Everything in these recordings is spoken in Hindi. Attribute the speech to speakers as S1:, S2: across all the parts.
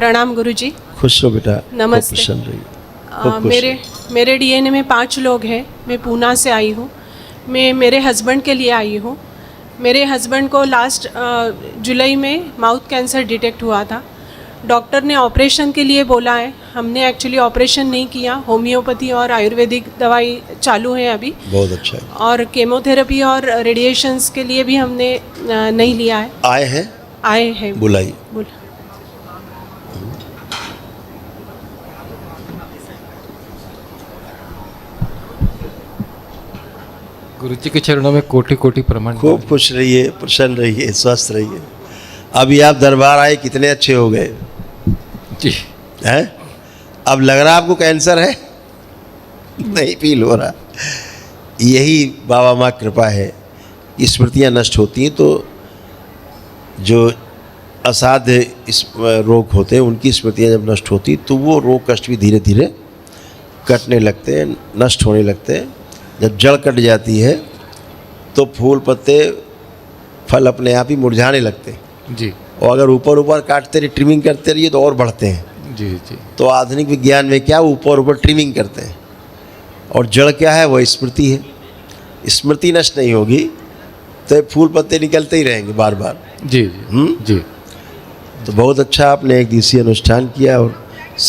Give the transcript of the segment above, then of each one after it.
S1: प्रणाम गुरुजी।
S2: खुश हो बेटा।
S1: नमस्ते।
S2: खूब प्रसन्न रहिए।
S1: मेरे डीएनए में 5 लोग हैं। मैं पूना से आई हूँ। मैं मेरे हस्बैंड के लिए आई हूँ। मेरे हस्बैंड को लास्ट जुलाई में माउथ कैंसर डिटेक्ट हुआ था। डॉक्टर ने ऑपरेशन के लिए बोला है। हमने एक्चुअली ऑपरेशन नहीं किया। होम्योपैथी और आयुर्वेदिक दवाई चालू है अभी।
S2: बहुत अच्छा है।
S1: और केमोथेरेपी और रेडिएशंस के लिए भी हमने नहीं लिया है। आए हैं
S2: बुलाई।
S3: गुरुजी के चरणों में कोटि कोटि प्रणाम।
S2: खूब खुश रहिए, प्रसन्न रहिए, स्वस्थ रहिए। अभी आप दरबार आए, कितने अच्छे हो गए
S3: जी।
S2: हैं? अब लग रहा आपको कैंसर है? नहीं फील हो रहा। यही बाबा माँ कृपा है। स्मृतियाँ नष्ट होती हैं तो जो असाध्य इस रोग होते हैं उनकी स्मृतियाँ जब नष्ट होती तो वो रोग कष्ट भी धीरे धीरे कटने लगते हैं, नष्ट होने लगते हैं। जब जड़ कट जाती है तो फूल पत्ते फल अपने आप ही मुरझाने लगते हैं
S3: जी।
S2: और अगर ऊपर ऊपर काटते रहिए, ट्रिमिंग करते रहिए तो और बढ़ते हैं।
S3: जी जी।
S2: तो आधुनिक विज्ञान में क्या ऊपर ऊपर ट्रिमिंग करते हैं और जड़ क्या है? वह स्मृति है। स्मृति नष्ट नहीं होगी तो फूल पत्ते निकलते ही रहेंगे बार बार।
S3: जी जी जी।
S2: तो बहुत अच्छा आपने एक दिवसीय अनुष्ठान किया और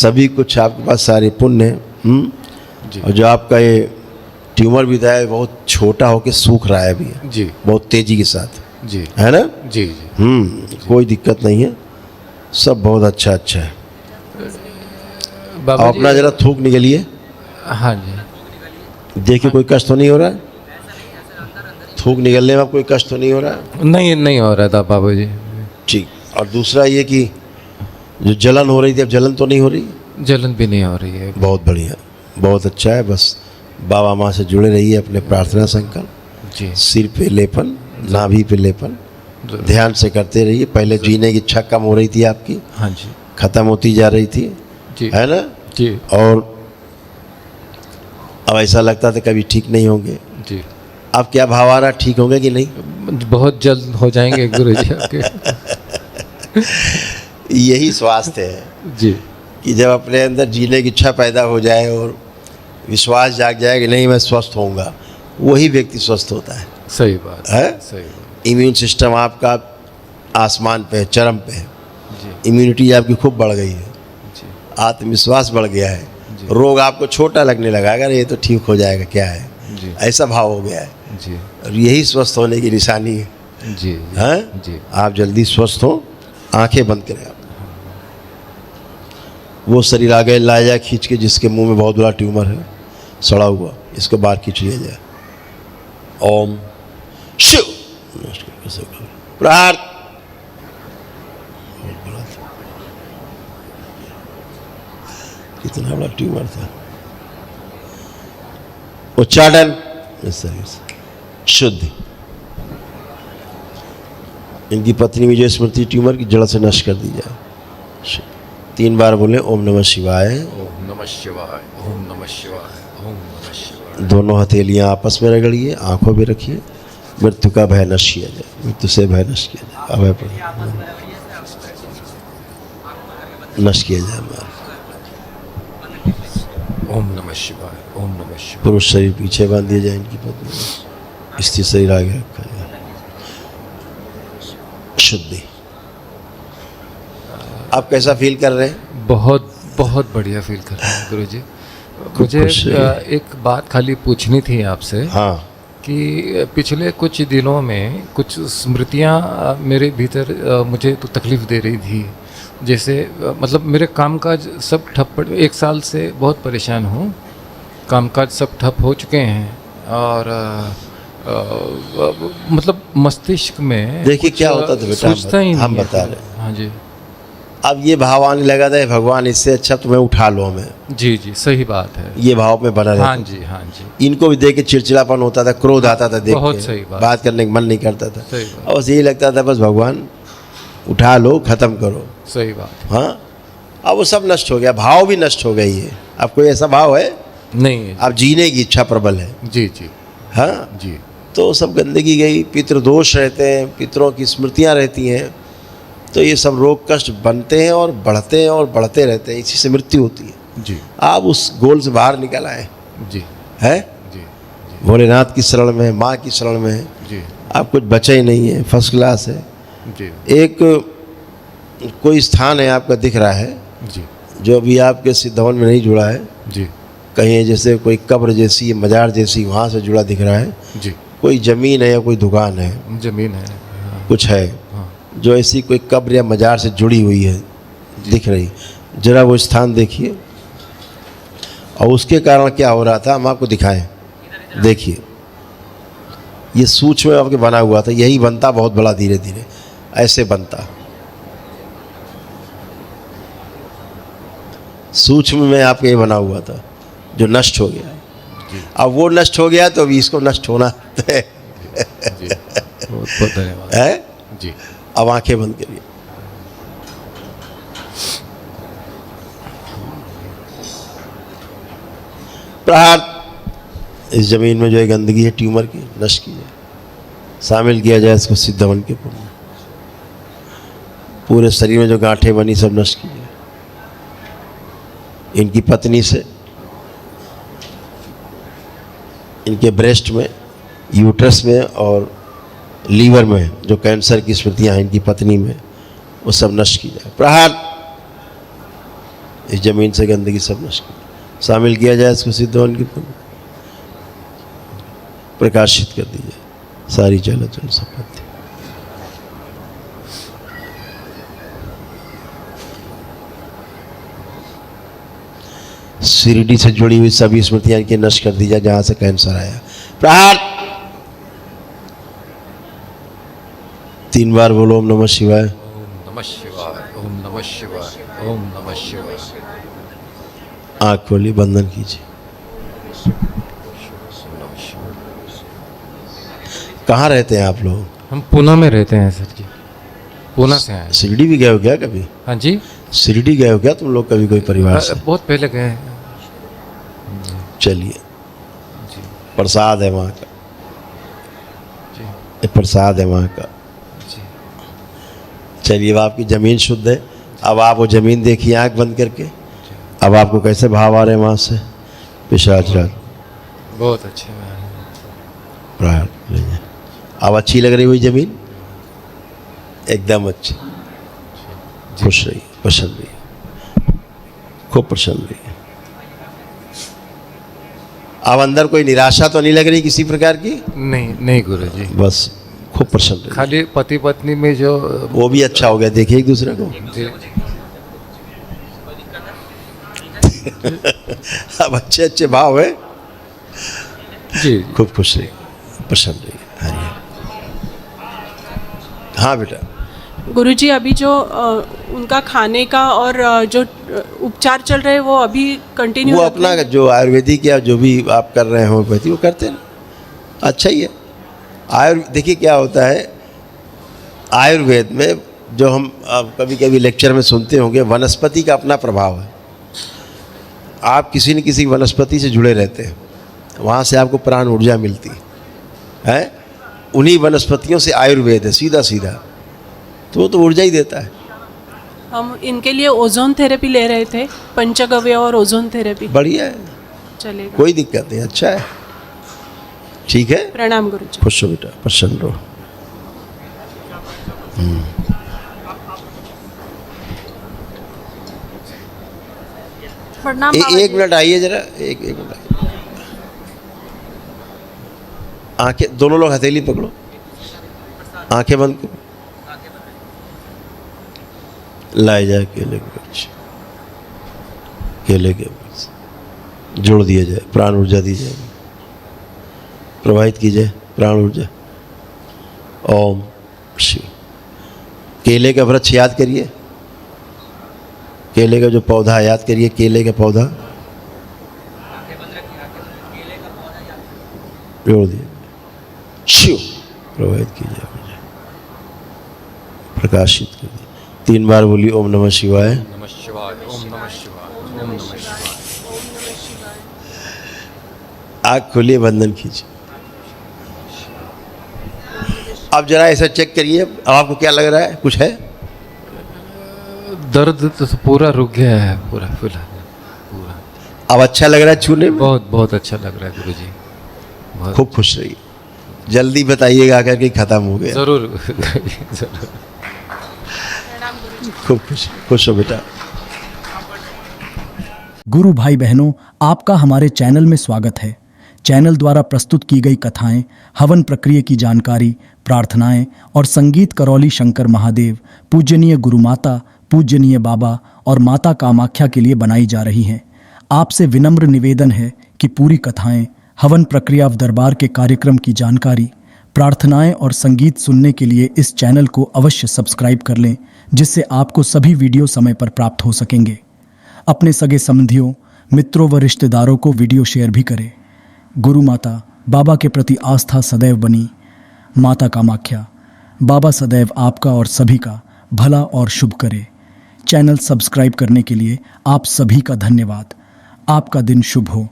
S2: सभी कुछ आपके पास सारे पुण्य हैं।
S3: जी।
S2: और जो आपका ये ट्यूमर भी था बहुत छोटा होकर सूख रहा है अभी
S3: जी।
S2: बहुत तेजी के साथ।
S3: जी
S2: है ना?
S3: जी जी।
S2: कोई दिक्कत नहीं है, सब बहुत अच्छा अच्छा है।
S3: बाबा
S2: आप अपना जरा थूक निकलिए।
S3: हाँ जी।
S2: देखिए कोई कष्ट तो नहीं हो रहा है? थूक निकलने में कोई कष्ट तो नहीं हो रहा है?
S3: नहीं हो रहा था बाबा जी।
S2: ठीक। और दूसरा ये कि जो जलन हो रही थी अब जलन तो नहीं हो रही?
S3: जलन भी नहीं हो रही है।
S2: बहुत बढ़िया, बहुत अच्छा है। बस बाबा माँ से जुड़े रहिए, अपने प्रार्थना संकल्प
S3: जी।
S2: सिर पे लेपन, नाभि पे लेपन ध्यान से करते रहिए। पहले जीने की इच्छा कम हो रही थी आपकी,
S3: हाँ जी,
S2: खत्म होती जा रही थी,
S3: जी
S2: है ना?
S3: जी।
S2: और अब ऐसा लगता था कभी ठीक नहीं होंगे।
S3: जी।
S2: अब क्या भाव आ रहा, ठीक होंगे कि नहीं?
S3: बहुत जल्द हो जाएंगे गुरुजी आपके।
S2: यही स्वास्थ्य है
S3: जी।
S2: कि जब अपने अंदर जीने की इच्छा पैदा हो जाए और विश्वास जाग जाए कि नहीं मैं स्वस्थ होऊंगा, वही व्यक्ति स्वस्थ होता है।
S3: सही बात
S2: है?
S3: सही बात।
S2: इम्यून सिस्टम आपका आसमान पे है, चरम पे है।
S3: जी
S2: इम्यूनिटी आपकी खूब बढ़ गई है,
S3: जी
S2: आत्मविश्वास बढ़ गया है।
S3: जी।
S2: रोग आपको छोटा लगने लगा, अगर ये तो ठीक हो जाएगा क्या है,
S3: जी
S2: ऐसा भाव हो गया है।
S3: जी
S2: और यही स्वस्थ होने की निशानी है।
S3: जी
S2: हैं?
S3: जी।
S2: आप जल्दी स्वस्थ हो, आंखें बंद करें आप। वो शरीर आ गए लाया खींच के जिसके मुंह में बहुत बड़ा ट्यूमर है सड़ा हुआ, इसको बाहर खींच लिया जाए। ओम शिव प्रार्थ। कितना बड़ा ट्यूमर था। उच्चाटन इस तरह से शुद्ध। इनकी पत्नी में जो स्मृति ट्यूमर की जड़ से नष्ट कर दी जाए। 3 बार बोले ओम नमः शिवाय।
S3: ओम नमः शिवाय, ओम नमः शिवाय, ओम नमः शिवाय।
S2: दोनों हथेलियां आपस में रगड़िए, आंखों में रखिए। मृत्यु का भय नष्ट किया जाए, मृत्यु से भय नष्ट किया जाए, अभय नष्ट किया जाए।
S3: ओम नमः शिवाय, ओम नमः शिवाय।
S2: पुरुष शरीर पीछे बांध दिया जाए, इनकी पत्नी स्त्री शरीर आगे रखा जाए। शुद्धि। आप कैसा फील कर रहे हैं?
S3: बहुत बहुत बढ़िया फील कर रहे हैं गुरुजी। मुझे एक बात खाली पूछनी थी आपसे।
S2: हाँ।
S3: कि पिछले कुछ दिनों में कुछ स्मृतियाँ मेरे भीतर मुझे तो तकलीफ़ दे रही थी। जैसे मतलब मेरे कामकाज सब ठप पड़े। 1 साल से बहुत परेशान हूँ। कामकाज सब ठप हो चुके हैं और मतलब मस्तिष्क में
S2: देखिए क्या होता था बेटा,
S3: सोचता ही नहीं
S2: हम
S3: है।
S2: बता रहे।
S3: हाँ जी।
S2: अब ये भाव आने लगा था भगवान इससे अच्छा तुम्हें उठा लो हमें।
S3: जी जी सही बात है।
S2: ये भाव में बना रहता।
S3: हाँ जी हाँ जी।
S2: इनको भी देख के चिड़चिड़ापन होता था, क्रोध आता था देख
S3: बहुत
S2: के,
S3: सही बात
S2: करने का मन नहीं करता था।
S3: सही बात।
S2: और बस यही लगता था बस भगवान उठा लो, खत्म करो।
S3: सही बात।
S2: हाँ। अब वो सब नष्ट हो गया, भाव भी नष्ट हो गई है। अब कोई ऐसा भाव है
S3: नहीं?
S2: अब जीने की इच्छा प्रबल है।
S3: जी जी
S2: हाँ
S3: जी।
S2: तो सब गंदगी गई, पितृदोष रहते हैं, पितरों की स्मृतियाँ रहती हैं, तो ये सब रोग कष्ट बनते हैं और बढ़ते हैं और बढ़ते रहते हैं, इसी से मृत्यु होती है।
S3: जी
S2: आप उस गोल से बाहर निकल आए
S3: जी
S2: हैं,
S3: जी
S2: भोलेनाथ की शरण में है, माँ की शरण में है,
S3: जी
S2: आप कुछ बचा ही नहीं है, फर्स्ट क्लास है।
S3: जी
S2: एक कोई स्थान है आपका दिख रहा है
S3: जी
S2: जो अभी आपके सिद्धवन में नहीं जुड़ा है,
S3: जी
S2: कहीं जैसे कोई कब्र जैसी मजार जैसी वहाँ से जुड़ा दिख रहा है,
S3: जी
S2: कोई ज़मीन है या कोई दुकान है,
S3: जमीन है। हाँ,
S2: कुछ है
S3: हाँ।
S2: जो ऐसी कोई कब्र या मजार से जुड़ी हुई है दिख रही, जरा वो स्थान देखिए और उसके कारण क्या हो रहा था हम आपको दिखाएं। देखिए ये सूक्ष्म आपके बना हुआ था, यही बनता बहुत बड़ा धीरे धीरे ऐसे बनता, सूक्ष्म में आपके ये बना हुआ था जो नष्ट हो गया। अब वो नष्ट हो गया तो अभी इसको नष्ट होना है।
S3: जी बहुत बहुत धन्यवाद
S2: है?
S3: जी।
S2: अब आंखें बंद करिए। प्रहार इस जमीन में जो है गंदगी है ट्यूमर की नष्ट की जाए, शामिल किया जाए इसको सिद्धवन के पुण्य, पूरे शरीर में जो गांठें बनी सब नष्ट की जाए। इनकी पत्नी से इनके ब्रेस्ट में, यूट्रस में और लीवर में जो कैंसर की स्मृतियां हैं इनकी पत्नी में, वो सब नष्ट की जाए। प्रहार इस जमीन से गंदगी सब नष्ट की जाए, शामिल किया जाए इसको सिद्धवन की पुण्य, प्रकाशित कर दी जाए सारी चलाचल संपत्ति। शिरडी से जुड़ी हुई सभी स्मृतियां इनकी नष्ट कर दी जाए जहां से कैंसर आया। प्रहार 3 बार बोलो ओम नमः शिवाय।
S3: ओम नमः शिवाय, ओम नमः शिवाय, ओम नमः शिवाय।
S2: आँख खोलिए, बंधन कीजिए। कहाँ रहते हैं आप लोग?
S3: हम पूना में रहते हैं सर जी, पूना से आए हैं।
S2: शिरडी भी गए हो क्या कभी?
S3: हाँ जी,
S2: शिरडी गए हो क्या तुम लोग कभी कोई परिवार से?
S3: बहुत पहले गए हैं।
S2: चलिए,
S3: जी
S2: प्रसाद है वहाँ का,
S3: जी
S2: ये प्रसाद है वहाँ का।
S3: जी।
S2: चलिए, अब आपकी ज़मीन शुद्ध है। अब आप वो ज़मीन देखिए आँख बंद करके। अब आपको कैसे भाव आ रहे हैं वहाँ से? पिशाच राज
S3: बहुत अच्छे।
S2: प्राण लीजिए। अब अच्छी लग रही हुई ज़मीन एकदम अच्छी। खुश रहिए, प्रसन्न रहिए, खूब प्रसन्न रहिए। अब अंदर कोई निराशा तो नहीं लग रही किसी प्रकार की?
S3: नहीं नहीं गुरु जी,
S2: बस खूब प्रसन्न रहिए।
S3: खाली पति पत्नी में जो
S2: वो भी अच्छा हो गया, देखिए एक दूसरे को।
S3: जी
S2: अब अच्छे अच्छे भाव है।
S3: जी
S2: खूब खुश रहिए, प्रसन्न रहिए। हरिये। हाँ बेटा,
S1: गुरुजी अभी जो उनका खाने का और जो उपचार चल रहे हैं वो अभी कंटिन्यू
S2: वो अपना जो आयुर्वेदिक या जो भी आप कर रहे हैं होम्योपैथी वो करते हैं, अच्छा ही है। देखिए क्या होता है आयुर्वेद में, जो हम कभी कभी लेक्चर में सुनते होंगे, वनस्पति का अपना प्रभाव है। आप किसी न किसी वनस्पति से जुड़े रहते हैं, वहाँ से आपको प्राण ऊर्जा मिलती है। उन्हीं वनस्पतियों से आयुर्वेद है सीधा सीधा, तो वो तो ऊर्जा ही देता है।
S1: हम इनके लिए ओजोन थेरेपी ले रहे थे, पंचगव्य और ओजोन थेरेपी।
S2: बढ़िया है,
S1: चलेगा,
S2: कोई दिक्कत नहीं, अच्छा है, ठीक है।
S1: प्रणाम गुरुजी।
S2: खुश हो बेटा, प्रसन्न रहो।
S1: प्रणाम।
S2: एक मिनट आइए जरा, एक मिनट आइए। आंखें दोनों लोग हथेली पकड़ो, आंखें बंद करो, लाए जाए केले के वृक्ष, केले के वृक्ष जोड़ दिया जाए, प्राण ऊर्जा दी जाए, प्रवाहित की जाए प्राण ऊर्जा। ओम शिव। केले का वृक्ष याद करिए, केले का जो पौधा याद करिए, केले का पौधा जोड़ दिया, शिव प्रवाहित की जाए, प्रकाशित कर दिया। 3 बार बोली ओम नमः शिवाय।
S3: नमः शिवाय, ओम नमः शिवाय, ओम नमः शिवाय।
S2: आँख खोलिए, बंधन खींचिए। अब जरा ऐसा चेक करिए, अब आपको क्या लग रहा है? कुछ है?
S3: दर्द तो पूरा रुक गया है, पूरा फिलहाल पूरा।
S2: अब अच्छा लग रहा है छूने में?
S3: बहुत बहुत अच्छा लग रहा है गुरुजी, बहुत।
S2: खूब खुश रहिए, जल्दी बताइएगा आकर के ख़त्म हो गया।
S3: ज़रूर ज़रूर।
S2: खूब खुश हो बेटा।
S4: गुरु भाई बहनों, आपका हमारे चैनल में स्वागत है। चैनल द्वारा प्रस्तुत की गई कथाएं, हवन प्रक्रिया की जानकारी, प्रार्थनाएं और संगीत करौली शंकर महादेव, पूजनीय गुरु माता, पूजनीय बाबा और माता कामाख्या के लिए बनाई जा रही हैं। आपसे विनम्र निवेदन है कि पूरी कथाएं, हवन प्रक्रिया व दरबार के कार्यक्रम की जानकारी, प्रार्थनाएं और संगीत सुनने के लिए इस चैनल को अवश्य सब्सक्राइब कर लें, जिससे आपको सभी वीडियो समय पर प्राप्त हो सकेंगे। अपने सगे संबंधियों, मित्रों व रिश्तेदारों को वीडियो शेयर भी करें। गुरु माता, बाबा के प्रति आस्था सदैव बनी। माता कामाख्या, बाबा सदैव आपका और सभी का भला और शुभ करे। चैनल सब्सक्राइब करने के लिए आप सभी का धन्यवाद। आपका दिन शुभ हो।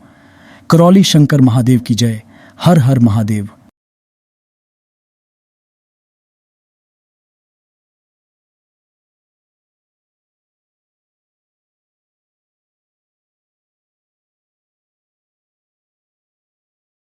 S4: करौली शंकर महादेव की जय। हर हर महादेव।